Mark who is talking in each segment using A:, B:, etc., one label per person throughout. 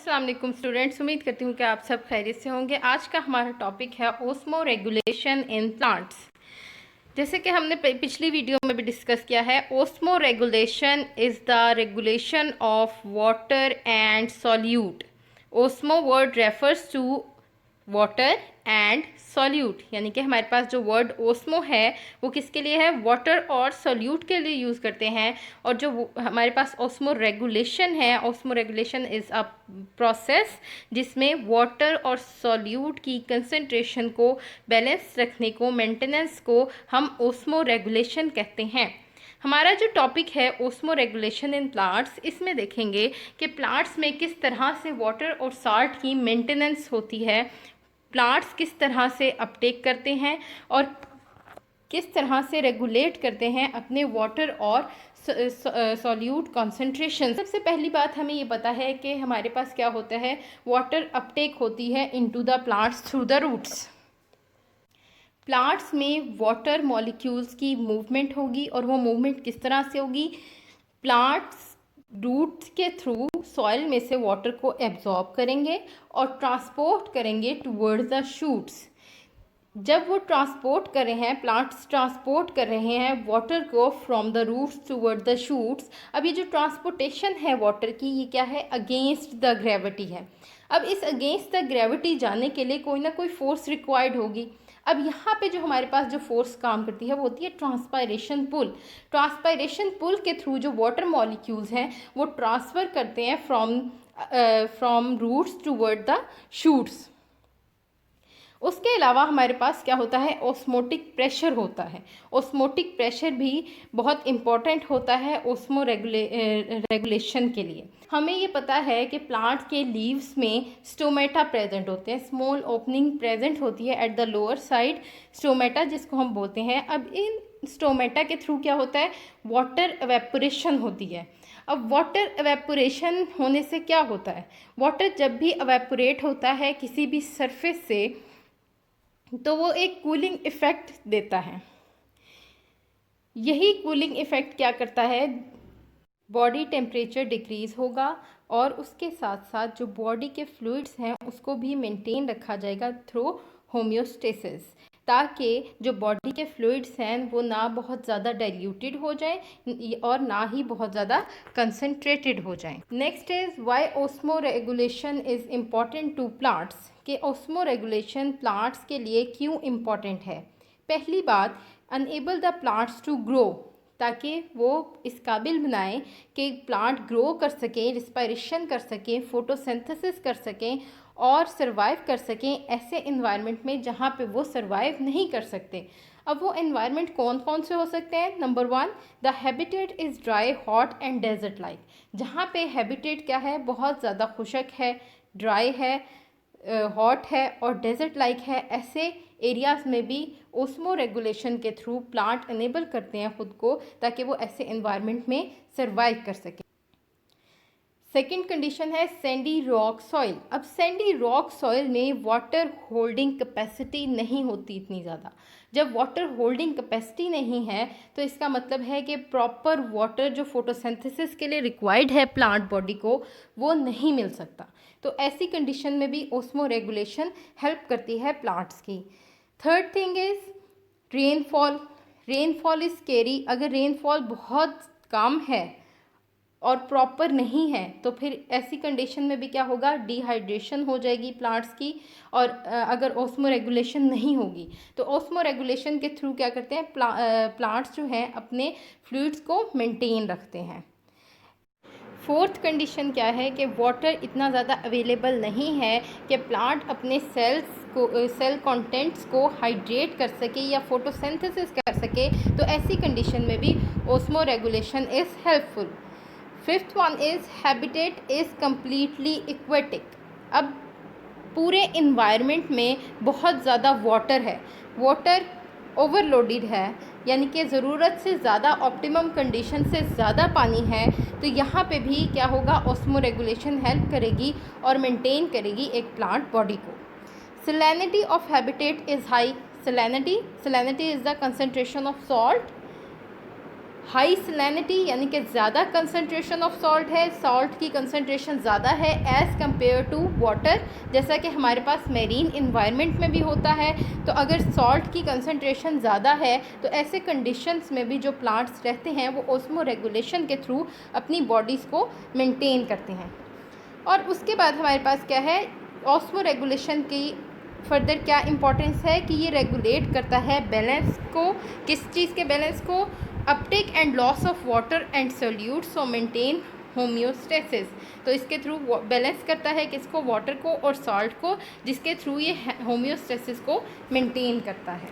A: अस्सलाम वालेकुम स्टूडेंट्स, उम्मीद करती हूँ कि आप सब खैरियत से होंगे। आज का हमारा टॉपिक है ओस्मो रेगुलेशन इन प्लांट्स। जैसे कि हमने पिछली वीडियो में भी डिस्कस किया है, osmoregulation is the regulation of water and solute. Osmo word refers to water and solute, यानी कि हमारे पास जो वर्ड ओस्मो है वो किसके लिए है? वाटर और सॉल्यूट के लिए यूज़ करते हैं। और जो हमारे पास ओस्मो रेगुलेशन है, osmoregulation is a process जिसमें वाटर और सॉल्यूट की कंसंट्रेशन को बैलेंस रखने को, मेंटेनेंस को हम ओस्मो रेगुलेशन कहते हैं। हमारा जो टॉपिक है ओस्मो रेगुलेशन इन प्लांट्स, इसमें देखेंगे कि प्लांट्स में किस तरह से वाटर और साल्ट की मेंटेनेंस होती है, प्लांट्स किस तरह से अपटेक करते हैं और किस तरह से रेगुलेट करते हैं अपने वाटर और सॉल्यूट कॉन्सेंट्रेशन। सबसे पहली बात हमें ये पता है कि हमारे पास क्या होता है, वाटर अपटेक होती है into the plants through the roots. Plants में वाटर मॉलिक्यूल्स की मूवमेंट होगी और वो मूवमेंट किस तरह से होगी? प्लांट्स रूट्स के थ्रू सॉइल में से वाटर को एब्जॉर्ब करेंगे और ट्रांसपोर्ट करेंगे टुवर्ड्स द शूट्स। जब वो ट्रांसपोर्ट कर रहे हैं, प्लांट्स ट्रांसपोर्ट कर रहे हैं वाटर को from the roots toward the shoots. अब ये जो ट्रांसपोर्टेशन है वाटर की, ये क्या है? अगेंस्ट द ग्रेविटी है। अब इस अगेंस्ट द ग्रेविटी जाने के लिए कोई ना कोई फोर्स रिक्वायर्ड होगी। अब यहाँ पे जो हमारे पास जो फोर्स काम करती है वो होती है ट्रांसपायरेशन पुल। ट्रांसपायरेशन पुल के थ्रू जो वाटर मॉलिक्यूल्स हैं वो ट्रांसफ़र करते हैं from roots toward the shoots. उसके अलावा हमारे पास क्या होता है? ओस्मोटिक प्रेशर होता है। ओस्मोटिक प्रेशर भी बहुत इम्पॉर्टेंट होता है ओस्मो रेगुलेशन के लिए। हमें ये पता है कि प्लांट के लीव्स में स्टोमेटा प्रेजेंट होते हैं, स्मॉल ओपनिंग प्रेजेंट होती है at the lower side, stomata जिसको हम बोलते हैं। अब इन स्टोमेटा के थ्रू क्या होता है? वाटर एवेपोरेशन होती है। अब वाटर एवेपोरेशन होने से क्या होता है? वाटर जब भी एवेपोरेट होता है किसी भी सरफेस से तो वो एक कूलिंग इफ़ेक्ट देता है। यही कूलिंग इफ़ेक्ट क्या करता है? बॉडी टेम्परेचर डिक्रीज़ होगा और उसके साथ साथ जो बॉडी के फ्लूइड्स हैं उसको भी मेंटेन रखा जाएगा थ्रू होम्योस्टेसिस, ताकि जो बॉडी के फ्लूइड्स हैं वो ना बहुत ज़्यादा डाइल्यूटेड हो जाए और ना ही बहुत ज़्यादा कंसनट्रेटेड हो जाएं। Next is why osmoregulation is important to plants, कि ओस्मो रेगुलेशन प्लांट्स के लिए क्यों इम्पॉर्टेंट है। पहली बात, enable the plants to grow, ताकि वो इस काबिल बनाएं कि प्लांट ग्रो कर सकें, रिस्पायरेशन कर सकें, फोटोसिंथेसिस कर सकें और सरवाइव कर सकें ऐसे इन्वायरमेंट में जहाँ पे वो सरवाइव नहीं कर सकते। अब वो इन्वायरमेंट कौन कौन से हो सकते हैं? Number 1, the habitat is dry, hot and desert like. जहाँ पे हैबिटेट क्या है? बहुत ज़्यादा खुशक है, ड्राई है, हॉट है और डेजर्ट लाइक है। ऐसे एरियाज़ में भी ओस्मो रेगुलेशन के थ्रू प्लांट इनेबल करते हैं ख़ुद को, ताकि वो ऐसे एनवायरनमेंट में सरवाइव कर सकें। सेकंड कंडीशन है सैंडी रॉक सॉइल। अब सैंडी रॉक सॉइल में वाटर होल्डिंग कैपेसिटी नहीं होती इतनी ज़्यादा। जब वाटर होल्डिंग कैपेसिटी नहीं है तो इसका मतलब है कि प्रॉपर वाटर जो फोटोसिंथेसिस के लिए रिक्वायर्ड है प्लांट बॉडी को, वो नहीं मिल सकता। तो ऐसी कंडीशन में भी ओस्मो रेगुलेशन हेल्प करती है प्लांट्स की। Third thing is rainfall. Rainfall is scary. अगर रेनफॉल बहुत कम है और प्रॉपर नहीं है तो फिर ऐसी कंडीशन में भी क्या होगा? डिहाइड्रेशन हो जाएगी प्लांट्स की। और अगर ओस्मो रेगुलेशन नहीं होगी तो ओस्मो रेगुलेशन के थ्रू क्या करते हैं? प्लांट्स जो हैं अपने फ्लूइड्स को मेंटेन रखते हैं। फोर्थ कंडीशन क्या है कि वाटर इतना ज़्यादा अवेलेबल नहीं है कि प्लांट अपने सेल कंटेंट्स को हाइड्रेट कर सके या फोटोसिंथेसिस कर सके, तो ऐसी कंडीशन में भी osmo regulation is helpful. Fifth one is habitat is completely aquatic. अब पूरे इन्वायरमेंट में बहुत ज़्यादा वाटर है, वाटर ओवरलोडेड है, यानी कि ज़रूरत से ज़्यादा, ऑप्टिमम कंडीशन से ज़्यादा पानी है। तो यहाँ पे भी क्या होगा? ओस्मो रेगुलेशन हेल्प करेगी और मेंटेन करेगी एक प्लांट बॉडी को। Salinity of habitat is high. Salinity is the concentration of salt. High salinity यानी कि ज़्यादा कंसनट्रेशन ऑफ सॉल्ट है, सॉल्ट की कंसनट्रेशन ज़्यादा है एज़ कम्पेयर टू वाटर, जैसा कि हमारे पास मेरीन इन्वायरमेंट में भी होता है। तो अगर सॉल्ट की कंसनट्रेशन ज़्यादा है तो ऐसे कंडीशंस में भी जो प्लांट्स रहते हैं वो ऑस्मो रेगुलेशन के थ्रू अपनी बॉडीज़ को मेंटेन करते हैं। और उसके बाद हमारे पास क्या है, ऑस्मो रेगुलेशन की फर्दर क्या इम्पोर्टेंस है कि ये रेगुलेट करता है बैलेंस को, किस चीज़ के बैलेंस को, Uptake and loss of water and solutes, so maintain homeostasis. तो इसके थ्रू बैलेंस करता है किसको, वाटर को और सॉल्ट को, जिसके थ्रू ये होम्योस्टेसिस को मेंटेन करता है।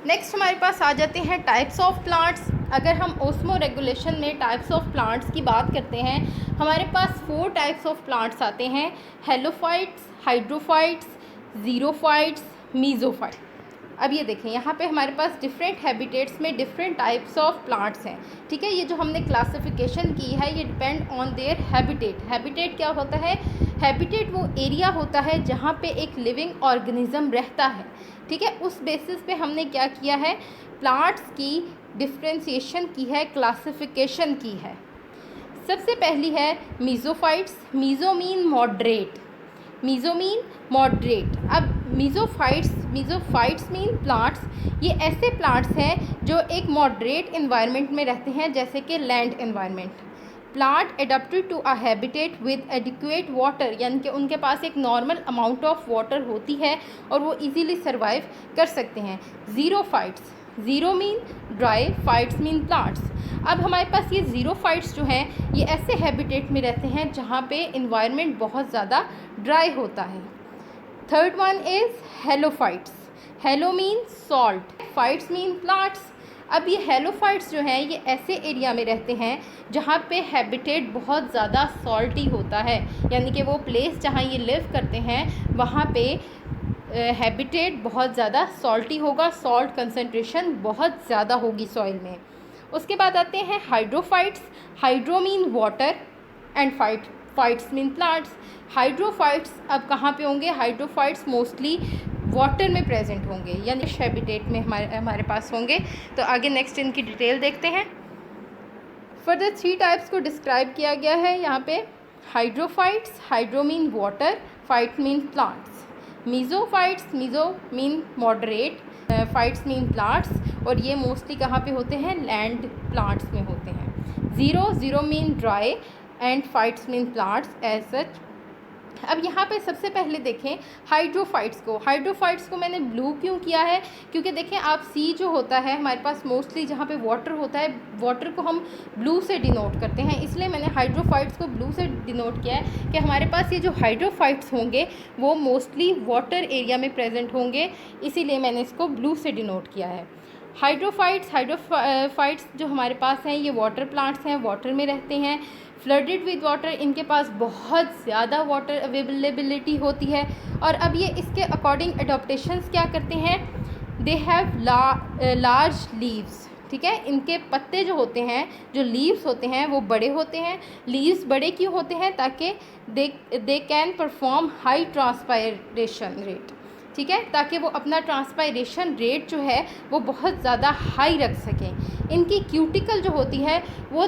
A: नेक्स्ट हमारे पास आ जाते हैं टाइप्स ऑफ प्लांट्स। अगर हम ऑस्मो रेगुलेशन में टाइप्स ऑफ प्लांट्स की बात करते हैं, हमारे पास 4 टाइप्स ऑफ प्लांट्स आते हैं, हेलोफाइट्स, हाइड्रोफाइट्स, ज़ीरोफाइट्स, मीज़ोफाइट। अब ये देखें, यहाँ पे हमारे पास डिफरेंट हैबिटेट्स में डिफरेंट टाइप्स ऑफ प्लांट्स हैं, ठीक है। ये जो हमने क्लासिफिकेशन की है ये depend on their habitat. Habitat क्या होता है, हैबिटेट वो एरिया होता है जहाँ पे एक लिविंग ऑर्गेनिज्म रहता है, ठीक है। उस बेसिस पे हमने क्या किया है, प्लांट्स की डिफ्रेंशिएशन की है, क्लासिफिकेशन की है। सबसे पहली है mesophytes. Meso mean moderate, meso mean moderate. अब मीज़ोफाइट्स मीन प्लांट्स, ये ऐसे प्लांट्स हैं जो एक मॉडरेट इन्वायरमेंट में रहते हैं, जैसे कि land environment. Plant adapted to a habitat with adequate water, यानी कि उनके पास एक नॉर्मल अमाउंट ऑफ वाटर होती है और वो इजीली सर्वाइव कर सकते हैं। Xerophytes, xero mean dry, phytes mean plants. अब हमारे पास ये ज़ीरोफाइट्स जो हैं ये ऐसे हैबिटेट में रहते हैं जहाँ पे इन्वायरमेंट बहुत ज़्यादा ड्राई होता है। Third one is halophytes. Hello mean salt, fights mean plants. अब ये हेलोफाइट्स जो हैं ये ऐसे एरिया में रहते हैं जहाँ पे हैबिटेट बहुत ज़्यादा सॉल्टी होता है, यानी कि वो प्लेस जहाँ ये लिव करते हैं वहाँ पे हैबिटेट बहुत ज़्यादा सॉल्टी होगा, सॉल्ट कंसनट्रेशन बहुत ज़्यादा होगी सॉइल में। उसके बाद आते हैं hydrophytes. Hydro mean water and phytes mean plants. Hydrophytes अब कहाँ पे होंगे, हाइड्रोफाइट्स मोस्टली वाटर में प्रेजेंट होंगे, यानी हैबिटेट में हमारे पास होंगे। तो आगे नेक्स्ट इनकी डिटेल देखते हैं। फर्दर 3 टाइप्स को डिस्क्राइब किया गया है यहाँ पे। Hydrophytes, hydro mean water, phyte mean plants. Mesophytes, meso mean moderate, phytes mean plants, और ये मोस्टली कहाँ पे होते हैं, लैंड प्लांट्स में होते हैं। Xero mean dry and phytes mean plants as such. अब यहाँ पे सबसे पहले देखें हाइड्रोफाइट्स को। हाइड्रोफाइट्स को मैंने ब्लू क्यों किया है, क्योंकि देखें आप सी जो होता है हमारे पास मोस्टली जहाँ पे वाटर होता है, वाटर को हम ब्लू से डिनोट करते हैं, इसलिए मैंने हाइड्रोफाइट्स को ब्लू से डिनोट किया है कि हमारे पास ये जो हाइड्रोफाइट्स होंगे वो मोस्टली वाटर एरिया में प्रेजेंट होंगे, इसीलिए मैंने इसको ब्लू से डिनोट किया है। हाइड्रोफाइट्स जो हमारे पास हैं ये वाटर प्लांट्स हैं, वाटर में रहते हैं, फ्लडेड विद वाटर, इनके पास बहुत ज़्यादा वाटर अवेलेबिलिटी होती है। और अब ये इसके अकॉर्डिंग एडॉप्टेशंस क्या करते हैं, दे हैव लार्ज लीव्स, ठीक है। इनके पत्ते जो होते हैं, जो लीव्स होते हैं वो बड़े होते हैं। लीव्स बड़े क्यों होते हैं, ताकि they can perform high transpiration rate, ठीक है, ताकि वो अपना ट्रांसपायरेशन रेट जो है वो बहुत ज़्यादा हाई रख सकें। इनकी क्यूटिकल जो होती है वो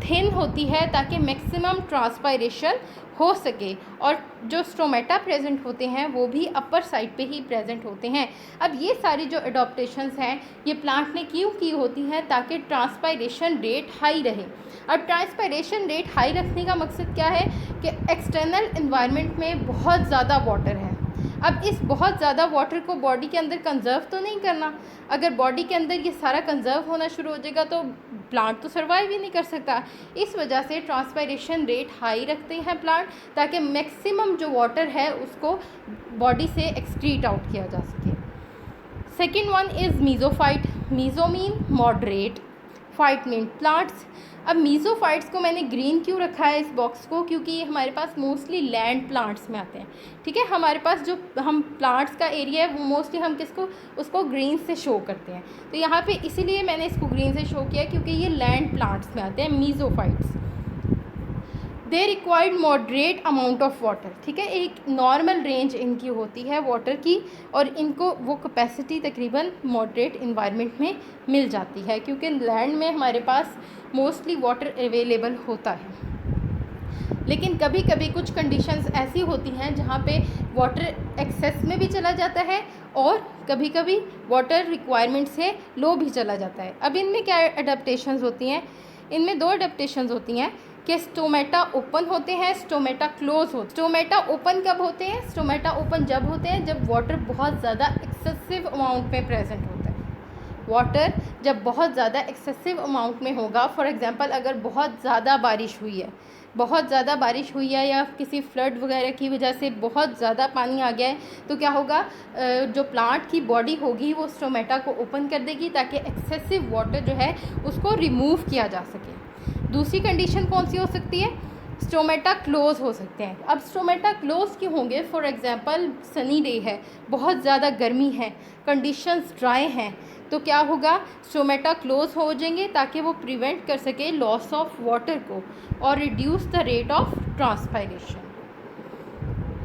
A: थिन होती है ताकि मैक्सिमम ट्रांसपायरेशन हो सके, और जो स्टोमेटा प्रेजेंट होते हैं वो भी अपर साइड पे ही प्रेजेंट होते हैं। अब ये सारी जो एडॉप्टेशंस हैं ये प्लांट ने क्यों की होती हैं, ताकि ट्रांसपायरेशन रेट हाई रहे। अब ट्रांसपायरेशन रेट हाई रखने का मकसद क्या है कि एक्सटर्नल इन्वायरमेंट में बहुत ज़्यादा वाटर है। अब इस बहुत ज़्यादा वाटर को बॉडी के अंदर कंजर्व तो नहीं करना, अगर बॉडी के अंदर ये सारा कंजर्व होना शुरू हो जाएगा तो प्लांट तो सर्वाइव ही नहीं कर सकता। इस वजह से ट्रांसपायरेशन रेट हाई रखते हैं प्लांट, ताकि मैक्सिमम जो वाटर है उसको बॉडी से एक्सक्रीट आउट किया जा सके। Second one is mesophyte. Meso mean moderate, phyte mean plants. अब मीज़ोफाइट्स को मैंने ग्रीन क्यों रखा है इस बॉक्स को, क्योंकि ये हमारे पास मोस्टली लैंड प्लांट्स में आते हैं, ठीक है। हमारे पास जो हम प्लांट्स का एरिया है वो मोस्टली हम उसको ग्रीन से शो करते हैं, तो यहाँ पे इसीलिए मैंने इसको ग्रीन से शो किया क्योंकि ये लैंड प्लांट्स में आते हैं mesophytes. They required moderate amount of water, ठीक है, एक नॉर्मल रेंज इनकी होती है वाटर की, और इनको वो कैपेसिटी तकरीबन मॉडरेट इन्वायरमेंट में मिल जाती है, क्योंकि लैंड में हमारे पास मोस्टली वाटर अवेलेबल होता है। लेकिन कभी कभी कुछ कंडीशंस ऐसी होती हैं जहाँ पे वाटर एक्सेस में भी चला जाता है और कभी कभी वाटर रिक्वायरमेंट से लो भी चला जाता है। अब इनमें क्या अडेप्टेशंस होती हैं? इनमें दो अडेप्टेशंस होती हैं कि स्टोमेटा ओपन होते हैं, स्टोमेटा क्लोज होते हैं। स्टोमेटा ओपन कब होते हैं? स्टोमेटा ओपन जब होते हैं जब वाटर बहुत ज़्यादा एक्सेसिव अमाउंट में प्रेजेंट होता है। वाटर जब बहुत ज़्यादा एक्सेसिव अमाउंट में होगा, फॉर एग्जांपल अगर बहुत ज़्यादा बारिश हुई है, या किसी फ्लड वगैरह की वजह से बहुत ज़्यादा पानी आ गया है, तो क्या होगा, जो प्लांट की बॉडी होगी वो स्टोमेटा को ओपन कर देगी ताकि एक्सेसिव वाटर जो है उसको रिमूव किया जा सके। दूसरी कंडीशन कौन सी हो सकती है? स्टोमेटा क्लोज हो सकते हैं। अब स्टोमेटा क्लोज क्यों होंगे? फॉर एग्जांपल सनी डे है, बहुत ज़्यादा गर्मी है, कंडीशंस ड्राई हैं, तो क्या होगा, स्टोमेटा क्लोज हो जाएंगे ताकि वो प्रिवेंट कर सके लॉस ऑफ वाटर को और reduce the rate of transpiration.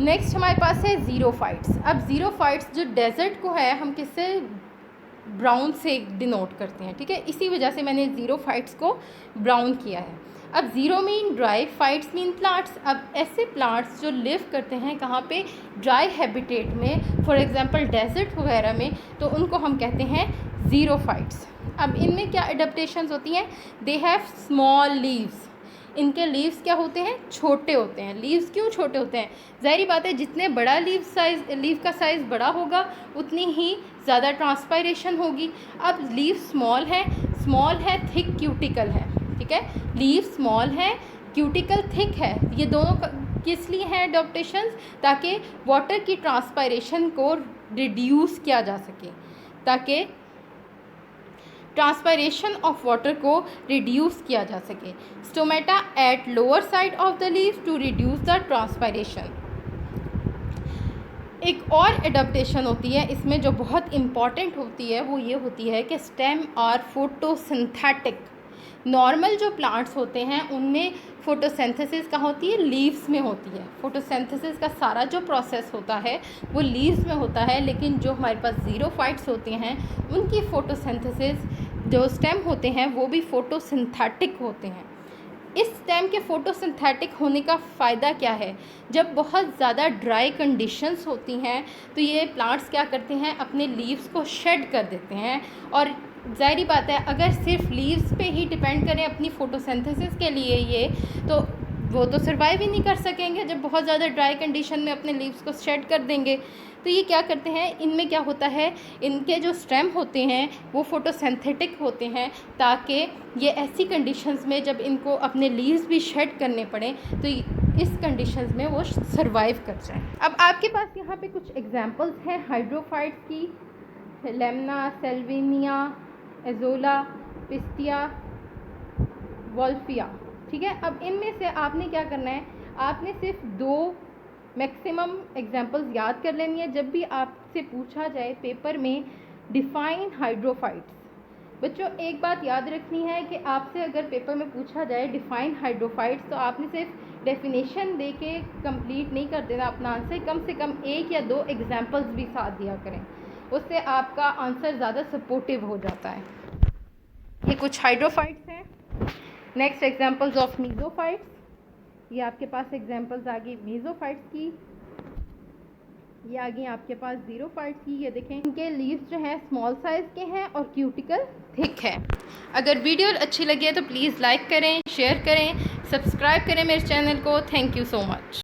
A: Next हमारे पास है ज़ीरोफाइट्स। अब ज़ीरोफाइट्स जो डेजर्ट को है हम किससे ब्राउन से डिनोट करते हैं, ठीक है, इसी वजह से मैंने ज़ीरोफाइट्स को ब्राउन किया है। अब zero mean dry, phytes mean plants. अब ऐसे प्लांट्स जो लिव करते हैं कहाँ पे? ड्राई हैबिटेट में, फॉर एग्जांपल डेजर्ट वगैरह में, तो उनको हम कहते हैं ज़ीरोफाइट्स। अब इनमें क्या एडेप्टेशंस होती हैं? They have small leaves. इनके लीव्स क्या होते हैं? छोटे होते हैं। लीव्स क्यों छोटे होते हैं? ज़ाहिर बात है, जितने बड़ा लीव का साइज़ बड़ा होगा उतनी ही ज़्यादा ट्रांसपायरेशन होगी। अब लीव स्मॉल है, थिक क्यूटिकल है, ठीक है, लीव स्मॉल है, क्यूटिकल थिक है। ये दोनों किस लिए हैं एडेप्टेशंस? ताकि वाटर की ट्रांसपायरेशन को रिड्यूस किया जा सके, ताकि ट्रांसपायरेशन ऑफ वाटर को रिड्यूस किया जा सके। Stomata at lower side of the leave to reduce the transpiration. एक और एडेप्टेशन होती है इसमें जो बहुत इम्पॉर्टेंट होती है, वो ये होती है कि स्टेम आर फोटोसिंथेटिक। नॉर्मल जो प्लांट्स होते हैं उनमें फोटोसिंथेसिस कहाँ होती है? लीव्स में होती है। फोटोसिंथेसिस का सारा जो प्रोसेस होता है वो लीव्स में होता है, लेकिन जो हमारे पास ज़ीरोफाइट्स होते हैं उनकी फोटोसिंथेसिस जो स्टेम होते हैं वो भी फोटोसिंथेटिक होते हैं। इस स्टेम के फोटोसिंथेटिक होने का फ़ायदा क्या है? जब बहुत ज़्यादा ड्राई कंडीशंस होती हैं तो ये प्लांट्स क्या करते हैं, अपने लीव्स को शेड कर देते हैं। और ज़ाहिर बात है, अगर सिर्फ लीव्स पे ही डिपेंड करें अपनी फोटोसिंथेसिस के लिए ये, तो वो तो सर्वाइव ही नहीं कर सकेंगे जब बहुत ज़्यादा ड्राई कंडीशन में अपने लीव्स को शेड कर देंगे। तो ये क्या करते हैं, इनमें क्या होता है, इनके जो स्टेम होते हैं वो फोटोसिंथेटिक होते हैं, ताकि ये ऐसी कंडीशंस में जब इनको अपने लीव्स भी शेड करने पड़े तो इस कंडीशंस में वो सर्वाइव कर जाएं। अब आपके पास यहाँ पे कुछ एग्जांपल्स हैं हाइड्रोफाइट्स की, Lemna, Salvinia, azolla, pistia, Wolffia, ठीक है। अब इनमें से आपने क्या करना है, आपने सिर्फ 2 मैक्सिमम एग्जांपल्स याद कर लेनी है जब भी आपसे पूछा जाए पेपर में डिफाइन हाइड्रोफाइट्स। बच्चों एक बात याद रखनी है कि आपसे अगर पेपर में पूछा जाए डिफाइन हाइड्रोफाइट्स तो आपने सिर्फ डेफिनेशन दे के कंप्लीट नहीं कर देना अपना आंसर, कम से कम 1 या 2 एग्जांपल्स भी साथ दिया करें, उससे आपका आंसर ज़्यादा सपोर्टिव हो जाता है। ये कुछ हाइड्रोफाइट्स हैं। Next examples of mesophytes. ये आपके पास एग्जांपल्स आ गई मीजोफाइट्स की, ये आ गई आपके पास ज़ीरोफाइट्स की। ये देखें, इनके लीव्स जो हैं स्मॉल साइज़ के हैं और क्यूटिकल थिक है। अगर वीडियो अच्छी लगी है तो प्लीज़ लाइक करें, शेयर करें, सब्सक्राइब करें मेरे चैनल को। Thank you so much.